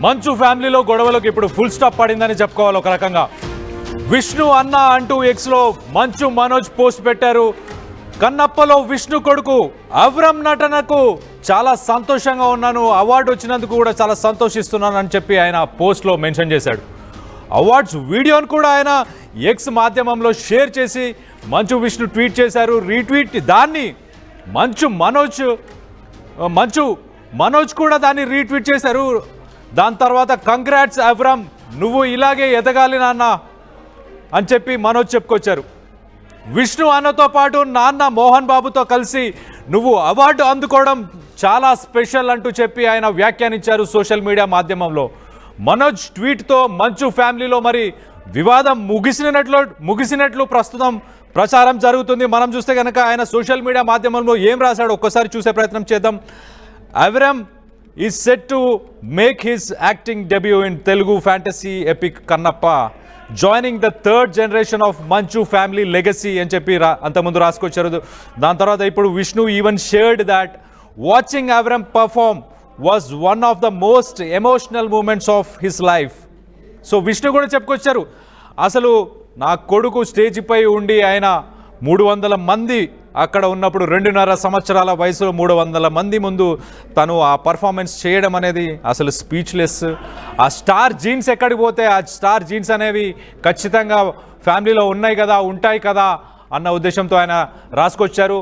మంచు ఫ్యామిలీలో గొడవలకు ఇప్పుడు ఫుల్ స్టాప్ పడిందని చెప్పుకోవాలి. ఒక రకంగా విష్ణు అన్న అంటూ ఎక్స్లో మంచు మనోజ్ పోస్ట్ పెట్టారు. కన్నప్పలో విష్ణు కొడుకు అవ్రం నటనకు చాలా సంతోషంగా ఉన్నాను, అవార్డు వచ్చినందుకు కూడా చాలా సంతోషిస్తున్నాను అని చెప్పి ఆయన పోస్ట్లో మెన్షన్ చేశాడు. అవార్డ్స్ వీడియోను కూడా ఆయన ఎక్స్ మాధ్యమంలో షేర్ చేసి మంచు విష్ణు ట్వీట్ చేశారు. రీట్వీట్ దాన్ని మంచు మనోజ్ కూడా దాన్ని రీట్వీట్ చేశారు. దాని తర్వాత కంగ్రాట్స్ అవ్రం, నువ్వు ఇలాగే ఎదగాలి నాన్న అని చెప్పి మనోజ్ చెప్పుకొచ్చారు. విష్ణు అన్నతో పాటు నాన్న మోహన్ బాబుతో కలిసి నువ్వు అవార్డు అందుకోవడం చాలా స్పెషల్ అంటూ చెప్పి ఆయన వ్యాఖ్యానించారు సోషల్ మీడియా మాధ్యమంలో. మనోజ్ ట్వీట్తో మంచు ఫ్యామిలీలో మరి వివాదం ముగిసినట్లు ప్రస్తుతం ప్రచారం జరుగుతుంది. మనం చూస్తే కనుక ఆయన సోషల్ మీడియా మాధ్యమంలో ఏం రాశాడో ఒక్కసారి చూసే ప్రయత్నం చేద్దాం. Avram is set to make his acting debut in Telugu fantasy epic Kannappa, joining the third generation of Manchu family legacy అని చెప్పి అంతకుముందు రాసుకొచ్చారు. దాని తర్వాత ఇప్పుడు Vishnu even shared that watching Avram perform was one of the most emotional moments of his life. So Vishnu కూడా చెప్పుకొచ్చారు, అసలు నా కొడుకు స్టేజ్పై ఉండి ఆయన 300 మంది అక్కడ ఉన్నప్పుడు 2.5 సంవత్సరాల వయసులో 300 మంది ముందు తను ఆ పర్ఫార్మెన్స్ చేయడం అనేది అసలు స్పీచ్లెస్. ఆ స్టార్ జీన్స్ ఎక్కడికి పోతే ఆ స్టార్ జీన్స్ అనేవి ఖచ్చితంగా ఫ్యామిలీలో ఉంటాయి కదా అన్న ఉద్దేశంతో ఆయన రాసుకొచ్చారు.